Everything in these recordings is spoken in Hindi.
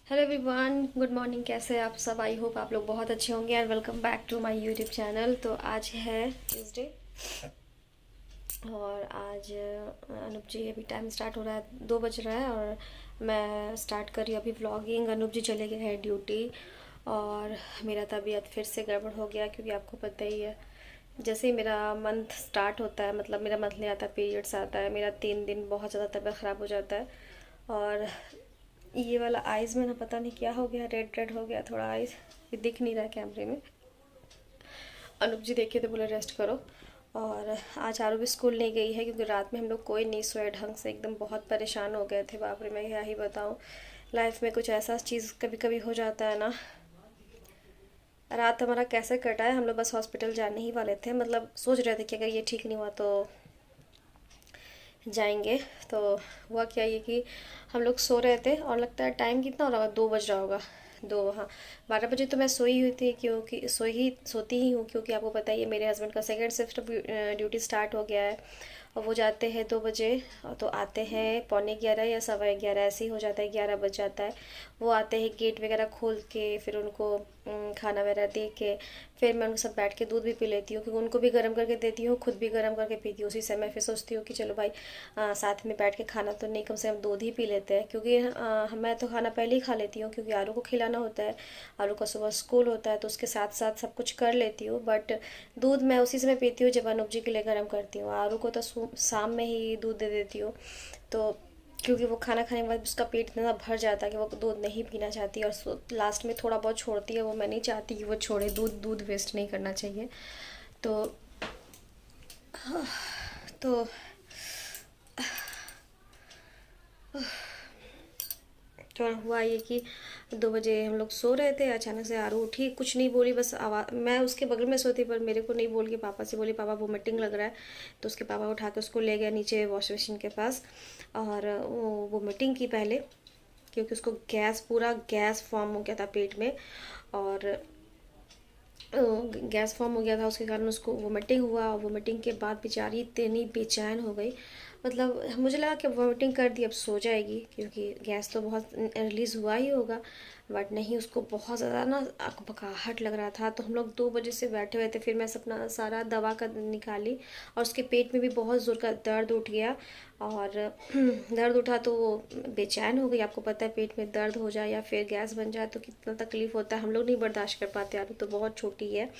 Hello everyone, good morning. कैसे हैं आप सब? आई होप आप लोग बहुत अच्छे होंगे and welcome back to my YouTube channel. तो आज है ट्यूसडे और आज अनूप जी अभी टाइम स्टार्ट हो रहा है, 2 बज रहा है और मैं स्टार्ट कर रही हूँ अभी व्लॉगिंग। अनूप जी चले गए हैं ड्यूटी और मेरा तबीयत फिर से गड़बड़ हो गया क्योंकि आपको पता ही है जैसे ही मेरा मंथ स्टार्ट होता है, मतलब मेरा मंथली आता है, पीरियड्स आता है, मेरा 3 दिन बहुत ज़्यादा तबीयत ख़राब हो जाता है। और ये वाला आइज़ में ना पता नहीं क्या हो गया, रेड रेड हो गया थोड़ा आइज़, ये दिख नहीं रहा है कैमरे में। अनूप जी देखे तो बोले रेस्ट करो। और आज आरू भी स्कूल नहीं गई है क्योंकि रात में हम लोग कोई नहीं सोए ढंग से, एकदम बहुत परेशान हो गए थे। बाप रे, मैं क्या ही बताऊँ। लाइफ में कुछ ऐसा चीज़ कभी कभी हो जाता है ना। रात हमारा कैसे कटा है, हम लोग बस हॉस्पिटल जाने ही वाले थे, मतलब सोच रहे थे कि अगर ये ठीक नहीं हुआ तो जाएंगे। तो हुआ क्या ये कि हम लोग सो रहे थे और लगता है टाइम कितना हो रहा होगा, 2 बज रहा होगा। दो, हाँ, 12 बजे तो मैं सोई हुई थी क्योंकि सोती ही हूँ क्योंकि आपको पता ही है मेरे हस्बैंड का सेकंड शिफ्ट ड्यूटी स्टार्ट हो गया है और वो जाते हैं 2 बजे और तो आते हैं पौने 11 या सवा 11, ऐसे ही हो जाता है, 11 बज जाता है। वो आते हैं गेट वगैरह खोल के, फिर उनको खाना वगैरह दे के फिर मैं उनके साथ बैठ के दूध भी पी लेती हूँ क्योंकि उनको भी गर्म करके देती हूँ, खुद भी गर्म करके पीती हूँ। उसी समय फिर सोचती हूँ कि चलो भाई साथ में बैठ के खाना तो नहीं, कम से कम दूध ही पी लेते हैं क्योंकि मैं तो खाना पहले ही खा लेती हूँ क्योंकि आरू को खिलाना होता है। आरू का सुबह स्कूल होता है तो उसके साथ साथ सब कुछ कर लेती हूँ, बट दूध मैं उसी समय पीती हूँ जब अनूप जी के लिए गर्म करती हूँ। आरू को तो शाम में ही दूध दे देती हूँ। तो क्योंकि वो खाना खाने के बाद उसका पेट इतना भर जाता है कि वो दूध नहीं पीना चाहती और लास्ट में थोड़ा बहुत छोड़ती है। वो मैं नहीं चाहती कि वो छोड़े, दूध दूध वेस्ट नहीं करना चाहिए। तो तो तो हुआ ये कि 2 बजे हम लोग सो रहे थे, अचानक से आरू उठी, कुछ नहीं बोली, बस आवाज़, मैं उसके बगल में सोती पर मेरे को नहीं बोल के पापा से बोली पापा वोमिटिंग लग रहा है। तो उसके पापा उठा के उसको ले गया नीचे वॉश मशीन के पास और वो वोमिटिंग की पहले क्योंकि उसको गैस, पूरा गैस फॉर्म हो गया था पेट में और गैस फॉर्म हो गया था, उसके कारण उसको वोमिटिंग हुआ। वोमिटिंग के बाद बेचारी इतनी बेचैन हो गई, मतलब मुझे लगा कि वोमिटिंग कर दी अब सो जाएगी क्योंकि गैस तो बहुत रिलीज़ हुआ ही होगा, बट नहीं, उसको बहुत ज़्यादा ना अकबकाहट लग रहा था। तो हम लोग 2 बजे से बैठे हुए थे, फिर मैं अपना सारा दवा का निकाली और उसके पेट में भी बहुत ज़ोर का दर्द उठ गया और दर्द उठा तो वो बेचैन हो गई। आपको पता है पेट में दर्द हो जाए या फिर गैस बन जाए तो कितना तकलीफ़ होता है, हम लोग नहीं बर्दाश्त कर पाते। यार तो बहुत छोटी है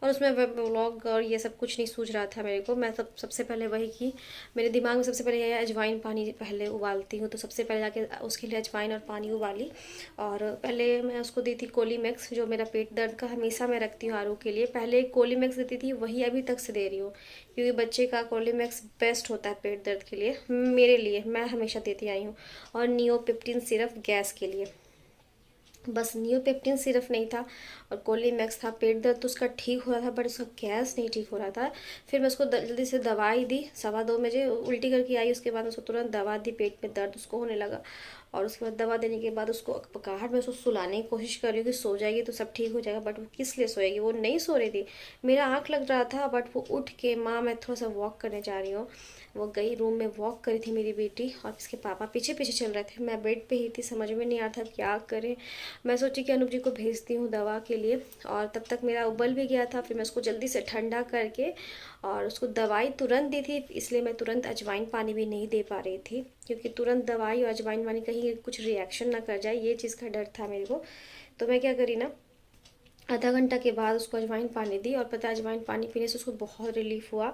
और उसमें व्लॉग और ये सब कुछ नहीं सूझ रहा था मेरे को। मैं सबसे पहले वही की, मेरे दिमाग में सबसे पहले यह अजवाइन पानी पहले उबालती हूँ, तो सबसे पहले जाके उसके लिए अजवाइन और पानी उबाली और पहले मैं उसको दी थी कोलीमैक्स, जो मेरा पेट दर्द का हमेशा मैं रखती हूँ आरू के लिए। पहले कोलीमैक्स देती थी, वही अभी तक से दे रही हूँ क्योंकि बच्चे का कोलीमैक्स बेस्ट होता है पेट दर्द के लिए, मेरे लिए, मैं हमेशा देती आई हूँ। और नियोपेप्टिन सिरप गैस के लिए, बस नियोपेप्टिन सिर्फ नहीं था और कोलीमैक्स था। पेट दर्द तो उसका ठीक हो रहा था बट उसका गैस नहीं ठीक हो रहा था। फिर मैं उसको जल्दी से दवाई दी, 2:15 बजे उल्टी करके आई, उसके बाद उसको तुरंत दवा दी, पेट में दर्द उसको होने लगा और उसके बाद दवा देने के बाद उसको पकाहट में उसको सुलाने की कोशिश कर रही हूँ कि सो जाएगी तो सब ठीक हो जाएगा, बट वो किस लिए सोएगी, वो नहीं सो रही थी। मेरा आँख लग रहा था बट वो उठ के, माँ मैं थोड़ा सा वॉक करने जा रही हूँ, वो गई रूम में, वॉक करी थी मेरी बेटी और इसके पापा पीछे पीछे चल रहे थे। मैं बेड पे ही थी, समझ में नहीं आ रहा था क्या करें। मैं सोची कि अनूप जी को भेजती हूँ दवा के लिए और तब तक मेरा उबल भी गया था। फिर मैं उसको जल्दी से ठंडा करके और उसको दवाई तुरंत दी थी, इसलिए मैं तुरंत अजवाइन पानी भी नहीं दे पा रही थी क्योंकि तुरंत दवाई और अजवाइन पानी कहीं कुछ रिएक्शन ना कर जाए, ये चीज़ का डर था मेरे को। तो मैं क्या करी ना, आधा घंटा के बाद उसको अजवाइन पानी दी और पता है अजवाइन पानी पीने से उसको बहुत रिलीफ हुआ।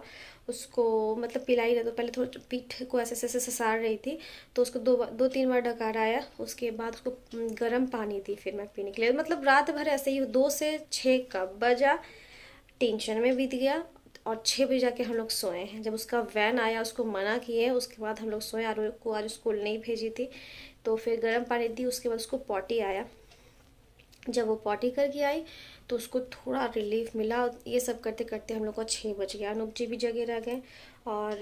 उसको मतलब पिलाई रहा, तो पहले थोड़ा पीठ को ऐसे ऐसे ससार रही थी तो उसको 2-3 बार डकार आया, उसके बाद उसको गर्म पानी दी फिर मैं पीने के लिए। मतलब रात भर ऐसे ही 2 से 6 कब बजा, टेंशन में बीत गया और 6 बजे जाके हम लोग सोए हैं। जब उसका वैन आया उसको मना किए, उसके बाद हम लोग सोए। और को आज स्कूल नहीं भेजी थी तो फिर गर्म पानी दी, उसके बाद उसको पॉटी आया। जब वो पॉटी करके आई तो उसको थोड़ा रिलीफ मिला। ये सब करते करते हम लोग को 6 बज गया। अनूप जी भी जगे रह गए और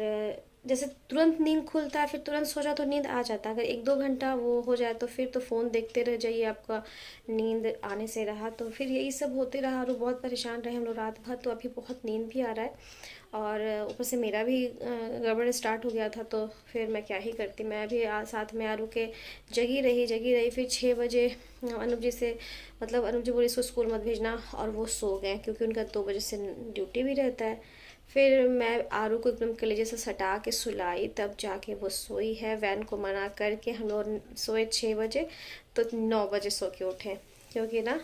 जैसे तुरंत नींद खुलता है, फिर तुरंत सो जाओ तो नींद आ जाता है। अगर 1-2 घंटा वो हो जाए तो फिर तो फ़ोन देखते रह जाइए, आपका नींद आने से रहा तो फिर यही सब होते रहा और बहुत परेशान रहे हम लोग रात भर। तो अभी बहुत नींद भी आ रहा है और ऊपर से मेरा भी गड़बड़ स्टार्ट हो गया था, तो फिर मैं क्या ही करती। मैं भी साथ में आरू के जगी रही। फिर 6 बजे अनूप जी से, मतलब अनूप जी बोले इसको स्कूल मत भेजना, और वो सो गए क्योंकि उनका 2 बजे से ड्यूटी भी रहता है। फिर मैं आरू को एकदम कलेजे से सटा के सुलाई, तब जाके वो सोई है। वैन को मना करके हम लोग सोए 6 बजे, तो 9 बजे सो के उठे, क्योंकि ना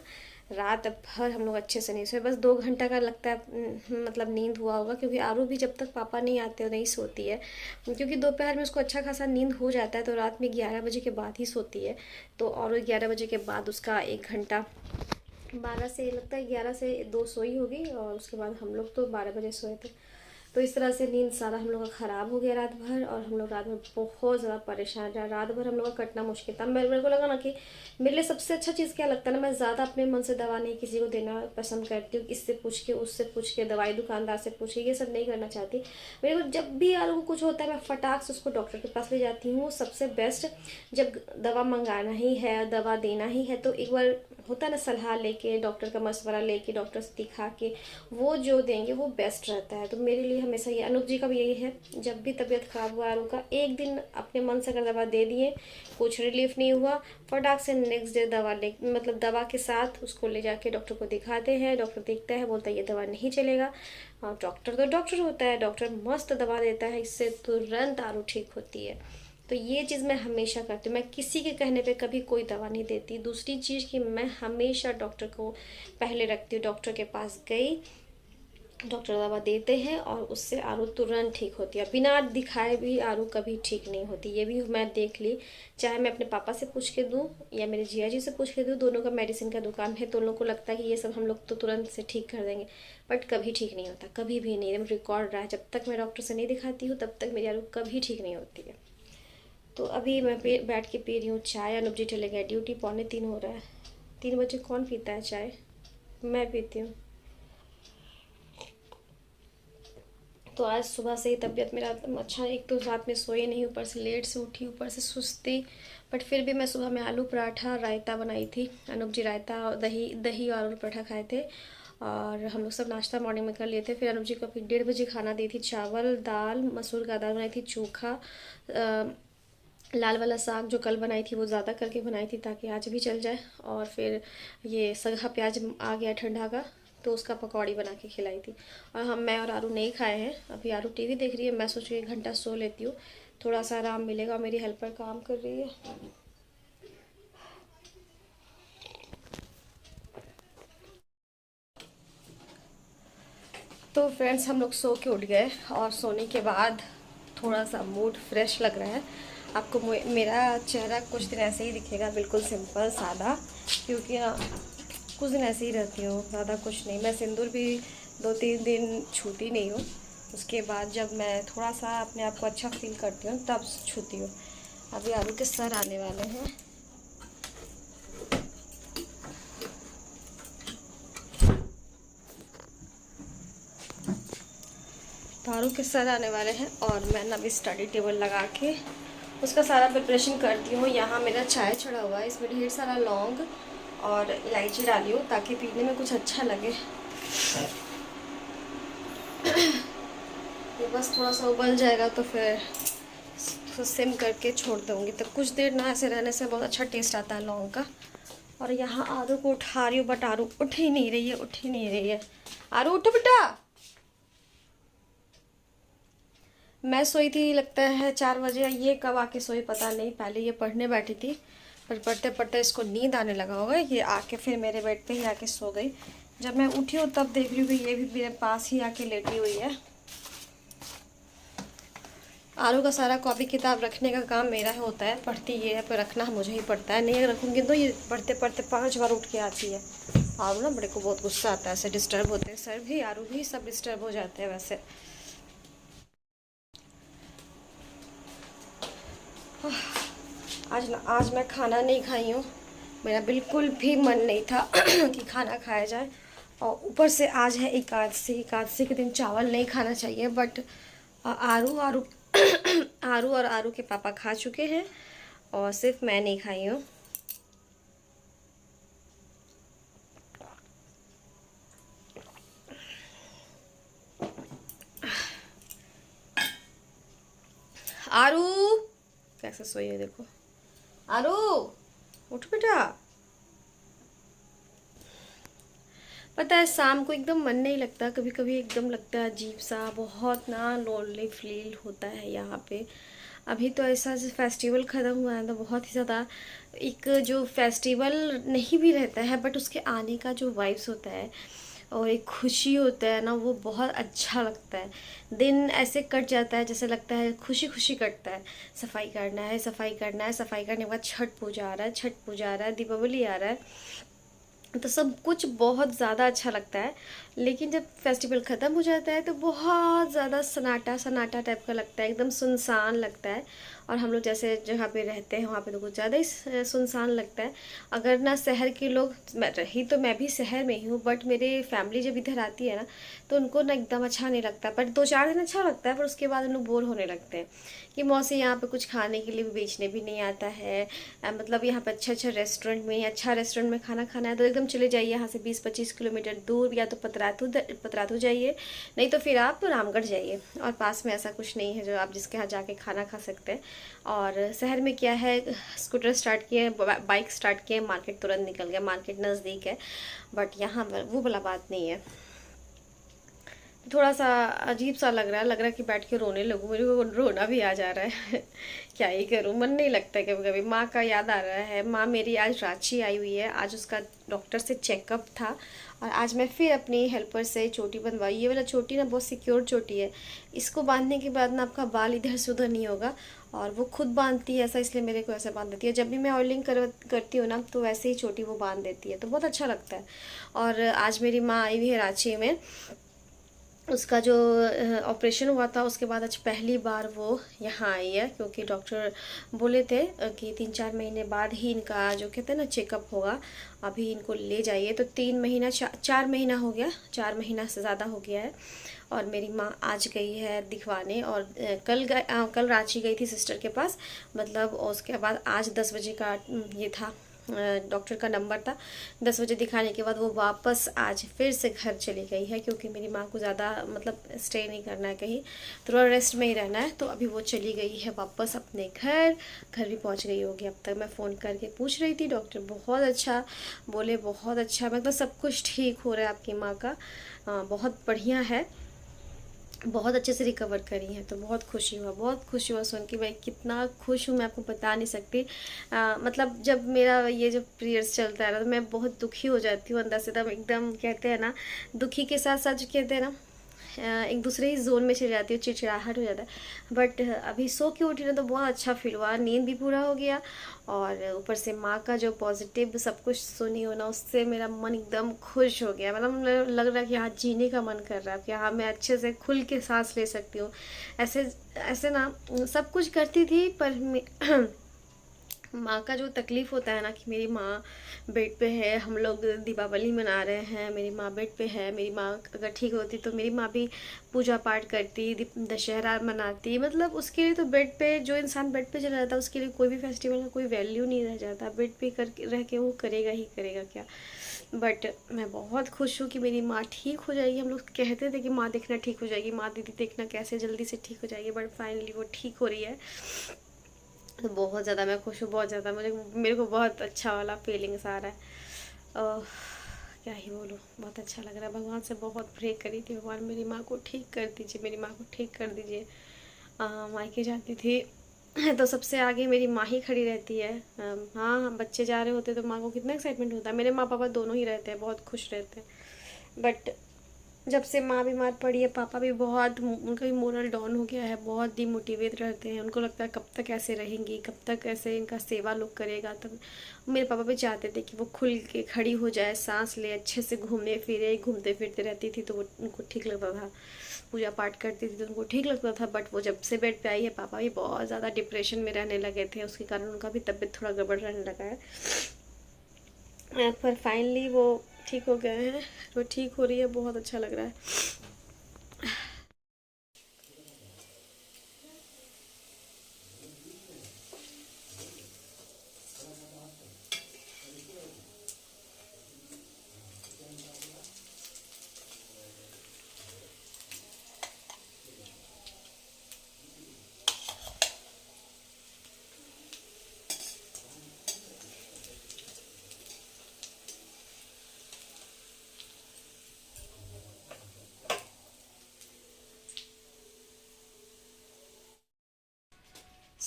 रात भर हम लोग अच्छे से नहीं सोए। बस 2 घंटा का लगता है मतलब नींद हुआ होगा, क्योंकि आरू भी जब तक पापा नहीं आते हो नहीं सोती है, क्योंकि दोपहर में उसको अच्छा खासा नींद हो जाता है, तो रात में 11 बजे के बाद ही सोती है। तो और 11 बजे के बाद उसका 1 घंटा, 12 से लगता है 11 से 2 सोई होगी, और उसके बाद हम लोग तो 12 बजे सोए थे। तो इस तरह से नींद सारा हम लोग का ख़राब हो गया रात भर, और हम लोग रात भर बहुत ज़्यादा परेशान रहा। रात भर हम लोग का कटना मुश्किल था। मेरे को लगा ना कि मेरे लिए सबसे अच्छा चीज़ क्या लगता है ना, मैं ज़्यादा अपने मन से दवा नहीं किसी को देना पसंद करती हूँ। इससे पूछ के, उससे पूछ के, दवाई दुकानदार से पूछ के, ये सब नहीं करना चाहती। मेरे को जब भी यार को कुछ होता है, मैं फटाक से उसको डॉक्टर के पास ले जाती हूँ। सबसे बेस्ट, जब दवा मंगाना ही है, दवा देना ही है, तो एक बार होता है ना, सलाह लेके, डॉक्टर का मशवरा लेके, डॉक्टर से दिखा के वो जो देंगे वो बेस्ट रहता है। तो मेरे लिए हमेशा ये, अनूप जी का भी यही है, जब भी तबीयत खराब हुआ आरू का, एक दिन अपने मन से अगर दवा दे दिए, कुछ रिलीफ नहीं हुआ, फटाक से नेक्स्ट डे दवा ले, मतलब दवा के साथ उसको ले जाके डॉक्टर को दिखाते हैं। डॉक्टर देखता है, बोलता है ये दवा नहीं चलेगा। और डॉक्टर तो डॉक्टर होता है, डॉक्टर मस्त दवा देता है, इससे तुरंत आरू ठीक होती है। तो ये चीज़ मैं हमेशा करती हूँ। मैं किसी के कहने पे कभी कोई दवा नहीं देती। दूसरी चीज़ कि मैं हमेशा डॉक्टर को पहले रखती हूँ। डॉक्टर के पास गई, डॉक्टर दवा देते हैं और उससे आरू तुरंत ठीक होती है। बिना दिखाए भी आरू कभी ठीक नहीं होती, ये भी मैं देख ली। चाहे मैं अपने पापा से पूछ के दूँ या मेरे जिया जी से पूछ के दूँ, दोनों का मेडिसिन का दुकान है, तो उन लोग को लगता है कि ये सब हम लोग तो तुरंत से ठीक कर देंगे, बट कभी ठीक नहीं होता, कभी भी नहीं। एकदम रिकॉर्ड रहा है, जब तक मैं डॉक्टर से नहीं दिखाती हूँ तब तक मेरी आरू कभी ठीक नहीं होती है। तो अभी मैं बैठ के पी रही हूँ चाय। अनूप जी चले गए ड्यूटी, 2:45 हो रहा है। 3 बजे कौन पीता है चाय? मैं पीती हूँ। तो आज सुबह से ही तबीयत मेरा अच्छा, एक तो रात में सोई नहीं, ऊपर से लेट से उठी, ऊपर से सुस्ती। बट फिर भी मैं सुबह में आलू पराठा रायता बनाई थी। अनूप जी रायता और दही दही और आलू पराठा खाए थे, और हम लोग सब नाश्ता मॉर्निंग में कर लिए थे। फिर अनूप जी को फिर 1:30 बजे खाना दी थी। चावल, दाल, मसूर का दाल बनाई थी, चोखा, लाल वाला साग जो कल बनाई थी वो ज़्यादा करके बनाई थी ताकि आज भी चल जाए। और फिर ये सगा प्याज आ गया ठंडा का, तो उसका पकौड़ी बना के खिलाई थी। और मैं और आरू नहीं खाए हैं। अभी आरू टीवी देख रही है, मैं सोच रही 1 घंटा सो लेती हूँ, थोड़ा सा आराम मिलेगा। मेरी हेल्पर काम कर रही है। तो फ्रेंड्स, हम लोग सो के उठ गए, और सोने के बाद थोड़ा सा मूड फ्रेश लग रहा है। आपको मेरा चेहरा कुछ दिन ऐसे ही दिखेगा, बिल्कुल सिंपल सादा, क्योंकि कुछ दिन ऐसे ही रहती हूँ, ज़्यादा कुछ नहीं। मैं सिंदूर भी 2-3 दिन छूती नहीं हूँ। उसके बाद जब मैं थोड़ा सा अपने आप को अच्छा फील करती हूँ तब छूती हूँ। अभी आलू के सर आने वाले हैं। तारू के सर आने वाले हैं, और मैं ना अभी स्टडी टेबल लगा के उसका सारा प्रिपरेशन करती हूँ। यहाँ मेरा चाय चढ़ा हुआ है, इसमें ढेर सारा लौंग और इलायची डाली हूँ ताकि पीने में कुछ अच्छा लगे। ये बस थोड़ा सा उबल जाएगा तो फिर सिम करके छोड़ दूँगी। तो कुछ देर ना ऐसे रहने से बहुत अच्छा टेस्ट आता है लौंग का। और यहाँ आरू को उठा रही हूँ, बट आरू उठ ही नहीं रही है, उठ ही नहीं रही है। आरू उठो बेटा। मैं सोई थी लगता है 4 बजे, ये कब आके सोई पता नहीं। पहले ये पढ़ने बैठी थी, पर पढ़ते पढ़ते इसको नींद आने लगा होगा, ये आके फिर मेरे बेड पे ही आके सो गई। जब मैं उठी हूँ तब देख रही हूँ कि ये भी मेरे पास ही आके लेटी हुई है। आरू का सारा कॉपी किताब रखने का काम मेरा होता है, पढ़ती ये है, पर रखना मुझे ही पड़ता है। नहीं रखूँगी तो ये पढ़ते पढ़ते 5 बार उठ के आती है। आरू ना, बड़े को बहुत गुस्सा आता है, ऐसे डिस्टर्ब होते हैं। सर भी, आरू भी, सब डिस्टर्ब हो जाते हैं वैसे। आज मैं खाना नहीं खाई हूँ, मेरा बिल्कुल भी मन नहीं था कि खाना खाया जाए। और ऊपर से आज है एकादशी, एकादशी के दिन चावल नहीं खाना चाहिए, बट आरू आरू आरू और आरू के पापा खा चुके हैं और सिर्फ मैं नहीं खाई हूँ। आरू कैसे सोई है देखो। आरू उठ बेटा। पता है शाम को एकदम मन नहीं लगता, कभी कभी एकदम लगता है अजीब सा, बहुत ना लोनली फील होता है यहाँ पे। अभी तो ऐसा फेस्टिवल ख़त्म हुआ है तो बहुत ही ज़्यादा, एक जो फेस्टिवल नहीं भी रहता है बट उसके आने का जो वाइब्स होता है और एक खुशी होता है ना, वो बहुत अच्छा लगता है। दिन ऐसे कट जाता है जैसे लगता है खुशी खुशी कटता है। सफाई करना है, सफाई करना है, सफाई करने के बाद छठ पूजा आ रहा है, छठ पूजा आ रहा है, दीपावली आ रहा है, तो सब कुछ बहुत ज़्यादा अच्छा लगता है। लेकिन जब फेस्टिवल ख़त्म हो जाता है तो बहुत ज़्यादा सन्नाटा सन्नाटा टाइप का लगता है, एकदम सुनसान लगता है। और हम लोग जैसे जगह पे रहते हैं वहाँ पे तो कुछ ज़्यादा ही सुनसान लगता है। अगर ना शहर के लोग, मैं रही तो मैं भी शहर में ही हूँ, बट मेरे फैमिली जब इधर आती है ना तो उनको ना एकदम अच्छा नहीं लगता, बट 2-4 दिन अच्छा लगता है, पर उसके बाद उन लोग बोर होने लगते हैं कि मौसी यहाँ पे कुछ खाने के लिए भी बेचने भी नहीं आता है। मतलब यहाँ पे अच्छा अच्छा रेस्टोरेंट में, अच्छा रेस्टोरेंट में खाना खाना है तो एकदम चले जाइए यहाँ से 20-25 किलोमीटर दूर, या तो पतरातू जाइए, नहीं तो फिर आप रामगढ़ जाइए। और पास में ऐसा कुछ नहीं है जो आप जिसके यहाँ जाके खाना खा सकते हैं। और शहर में क्या है, स्कूटर स्टार्ट किए, बाइक स्टार्ट किए, मार्केट तुरंत निकल गया, मार्केट नज़दीक है। बट यहाँ वो वाला बात नहीं है। थोड़ा सा अजीब सा लग रहा है कि बैठ के रोने लगूं, मेरे को रोना भी आ जा रहा है। क्या ही करूं, मन नहीं लगता कभी कभी, माँ का याद आ रहा है। माँ मेरी आज रांची आई हुई है, आज उसका डॉक्टर से चेकअप था, और आज मैं फिर अपनी हेल्पर से चोटी बनवाई। ये वाला चोटी ना बहुत सिक्योर चोटी है, इसको बांधने के बाद ना आपका बाल इधर से उधर नहीं होगा, और वो खुद बांधती है ऐसा, इसलिए मेरे को ऐसा बांध देती है। जब भी मैं ऑयलिंग करती हूँ ना तो वैसे ही चोटी वो बांध देती है, तो बहुत अच्छा लगता है। और आज मेरी माँ आई हुई है रांची में, उसका जो ऑपरेशन हुआ था उसके बाद आज पहली बार वो यहाँ आई है, क्योंकि डॉक्टर बोले थे कि 3-4 महीने बाद ही इनका जो कहते हैं ना चेकअप होगा, अभी इनको ले जाइए। तो 3 महीना 4 महीना हो गया, 4 महीना से ज़्यादा हो गया है। और मेरी माँ आज गई है दिखवाने, और कल रांची गई थी सिस्टर के पास, मतलब उसके बाद आज 10 बजे का ये था, डॉक्टर का नंबर था। 10 बजे दिखाने के बाद वो वापस आज फिर से घर चली गई है, क्योंकि मेरी माँ को ज़्यादा मतलब स्टे नहीं करना है कहीं, थोड़ा रेस्ट में ही रहना है। तो अभी वो चली गई है वापस अपने घर भी पहुँच गई होगी अब तक। मैं फ़ोन करके पूछ रही थी, डॉक्टर बहुत अच्छा बोले, बहुत अच्छा, मतलब सब कुछ ठीक हो रहा है आपकी माँ का, बहुत बढ़िया है, बहुत अच्छे से रिकवर करी हैं। तो बहुत खुशी हुआ, बहुत खुशी हुआ सुन के, मैं कितना खुश हूँ मैं आपको बता नहीं सकती। मतलब जब मेरा ये जो पीरियड्स चलता है ना तो मैं बहुत दुखी हो जाती हूँ अंदर से, तब एकदम कहते हैं ना, दुखी के साथ साथ जो कहते हैं ना, एक दूसरे ही जोन में चले जाती हूँ, चिड़चिड़ाहट हो जाता है। बट अभी सो के उठी ना तो बहुत अच्छा फील हुआ, नींद भी पूरा हो गया, और ऊपर से माँ का जो पॉजिटिव सब कुछ सुनी हो ना, उससे मेरा मन एकदम खुश हो गया। मतलब लग रहा है कि हाँ जीने का मन कर रहा है, कि हाँ मैं अच्छे से खुल के सांस ले सकती हूँ। ऐसे ऐसे ना सब कुछ करती थी, पर माँ का जो तकलीफ़ होता है ना, कि मेरी माँ बेड पे है, हम लोग दीपावली मना रहे हैं, मेरी माँ बेड पे है। मेरी माँ अगर ठीक होती तो मेरी माँ भी पूजा पाठ करती, दशहरा मनाती, मतलब उसके लिए तो बेड पे, जो इंसान बेड पे चला जाता है उसके लिए कोई भी फेस्टिवल का कोई वैल्यू नहीं रह जाता, बेड पे कर रह के वो करेगा ही करेगा क्या। बट मैं बहुत खुश हूँ कि मेरी माँ ठीक हो जाएगी। हम लोग कहते थे कि माँ देखना ठीक हो जाएगी, माँ दीदी देखना कैसे जल्दी से ठीक हो जाएगी, बट फाइनली वो ठीक हो रही है। तो बहुत ज़्यादा मैं खुश हूँ, बहुत ज़्यादा, मेरे को बहुत अच्छा वाला फीलिंग्स आ रहा है। क्या ही बोलूँ, बहुत अच्छा लग रहा है। भगवान से बहुत प्रे करी थी, भगवान मेरी माँ को ठीक कर दीजिए, मेरी माँ को ठीक कर दीजिए। मायके जाती थी तो सबसे आगे मेरी माँ ही खड़ी रहती है। हाँ हम बच्चे जा रहे होते तो माँ को कितना एक्साइटमेंट होता है। मेरे माँ पापा दोनों ही रहते हैं, बहुत खुश रहते हैं। बट जब से माँ बीमार पड़ी है, पापा भी बहुत, उनका भी मोरल डाउन हो गया है, बहुत डिमोटिवेट रहते हैं। उनको लगता है कब तक ऐसे रहेंगी, कब तक ऐसे इनका सेवा लोग करेगा। तब मेरे पापा भी चाहते थे कि वो खुल के खड़ी हो जाए, सांस ले, अच्छे से घूमने फिरे, घूमते फिरते रहती थी तो वो उनको ठीक लगता था, पूजा पाठ करती थी तो उनको ठीक लगता था। बट वो जब से बेड पे आई है, पापा भी बहुत ज़्यादा डिप्रेशन में रहने लगे थे, उसके कारण उनका भी तबीयत थोड़ा गड़बड़ रहने लगा है। पर फाइनली वो ठीक हो गए हैं, वो ठीक हो रही है, बहुत अच्छा लग रहा है।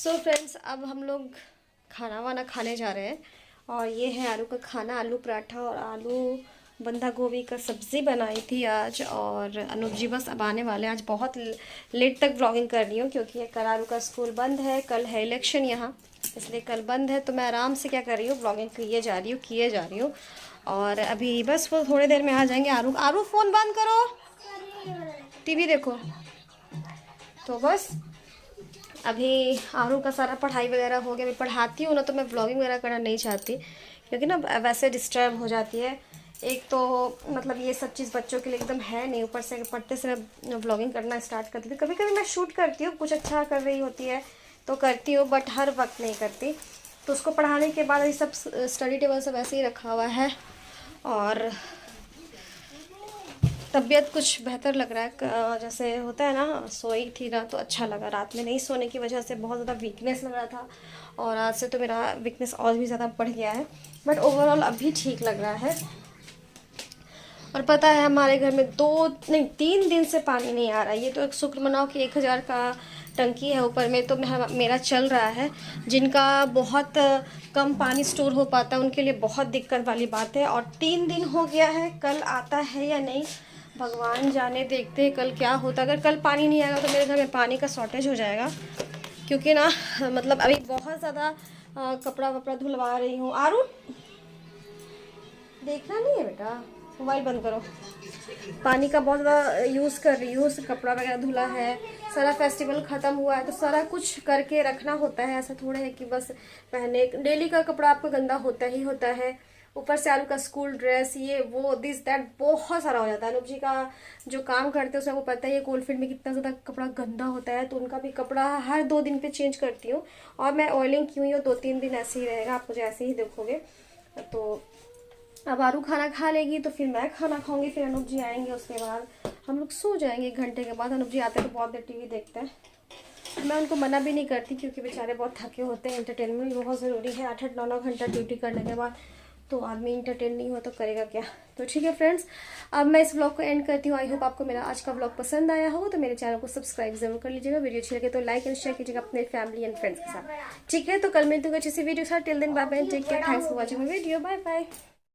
सो फ्रेंड्स, अब हम लोग खाना वाना खाने जा रहे हैं और ये है आलू का खाना, आलू पराठा और आलू बंधा गोभी का सब्ज़ी बनाई थी आज। और अनूप जी बस अब आने वाले हैं। आज बहुत लेट तक व्लॉगिंग कर रही हूँ क्योंकि कल आलू का स्कूल बंद है, कल है इलेक्शन यहाँ, इसलिए कल बंद है। तो मैं आराम से क्या कर रही हूँ, व्लॉगिंग किए जा रही हूँ। और अभी बस वो थोड़ी देर में आ जाएंगे। आरू फ़ोन बंद करो, टीवी देखो। तो बस अभी आरू का सारा पढ़ाई वगैरह हो गया। मैं पढ़ाती हूँ ना तो मैं व्लॉगिंग वगैरह करना नहीं चाहती क्योंकि ना वैसे डिस्टर्ब हो जाती है। एक तो मतलब ये सब चीज़ बच्चों के लिए एकदम है नहीं, ऊपर से पढ़ते से मैं व्लॉगिंग करना स्टार्ट करती थी। कभी कभी मैं शूट करती हूँ, कुछ अच्छा कर रही होती है तो करती हूँ, बट हर वक्त नहीं करती। तो उसको पढ़ाने के बाद ये सब स्टडी टेबल सब ऐसे ही रखा हुआ है और तबीयत कुछ बेहतर लग रहा है। जैसे होता है ना, सोई थी ना तो अच्छा लगा, रात में नहीं सोने की वजह से बहुत ज़्यादा वीकनेस लग रहा था और आज से तो मेरा वीकनेस और भी ज़्यादा बढ़ गया है। बट ओवरऑल अभी ठीक लग रहा है। और पता है हमारे घर में 3 दिन से पानी नहीं आ रहा है। ये तो एक शुक्र मनाओ कि 1000 का टंकी है ऊपर में, तो मेरा चल रहा है। जिनका बहुत कम पानी स्टोर हो पाता है उनके लिए बहुत दिक्कत वाली बात है। और 3 दिन हो गया है, कल आता है या नहीं भगवान जाने, देखते हैं कल क्या होता है। अगर कल पानी नहीं आएगा तो मेरे घर में पानी का शॉर्टेज हो जाएगा क्योंकि ना मतलब अभी बहुत ज़्यादा कपड़ा वपड़ा धुलवा रही हूँ। आरू देखना नहीं है बेटा, मोबाइल बंद करो। पानी का बहुत ज़्यादा यूज़ कर रही हूँ, कपड़ा वगैरह धुला है, सारा फेस्टिवल ख़त्म हुआ है तो सारा कुछ करके रखना होता है। ऐसा थोड़ा है कि बस पहने, डेली का कपड़ा आपका गंदा होता ही होता है। ऊपर से आलू का स्कूल ड्रेस, ये वो दिस दैट बहुत सारा हो जाता है। अनूप जी का जो काम करते हैं उसमें वो पता है कोल फील्ड में कितना ज़्यादा कपड़ा गंदा होता है, तो उनका भी कपड़ा हर 2 दिन पे चेंज करती हूँ। और मैं ऑयलिंग की हुई हूँ, 2-3 दिन ऐसे ही रहेगा, आप मुझे ऐसे ही देखोगे। तो अब आरू खाना खा लेगी तो फिर मैं खाना खाऊंगी, फिर अनूप जी आएंगे, उसके बाद हम लोग सो जाएंगे। 1 घंटे के बाद अनूप जी आते हैं तो बहुत देर टीवी देखते हैं। मैं उनको मना भी नहीं करती क्योंकि बेचारे बहुत थके होते हैं। एंटरटेनमेंट भी बहुत ज़रूरी है। 8-9 घंटा ड्यूटी करने के बाद तो आदमी इंटरटेन नहीं हुआ तो करेगा क्या। तो ठीक है फ्रेंड्स, अब मैं इस व्लॉग को एंड करती हूँ। आई होप आपको मेरा आज का व्लॉग पसंद आया हो, तो मेरे चैनल को सब्सक्राइब जरूर कर लीजिएगा। वीडियो अच्छी लगे तो लाइक एंड शेयर कीजिएगा अपने फैमिली एंड फ्रेंड्स के साथ। ठीक है, तो कल मिलते हैं अच्छी सी वीडियो के साथ। Till then bye bye, take care, thanks for watching my video, bye bye.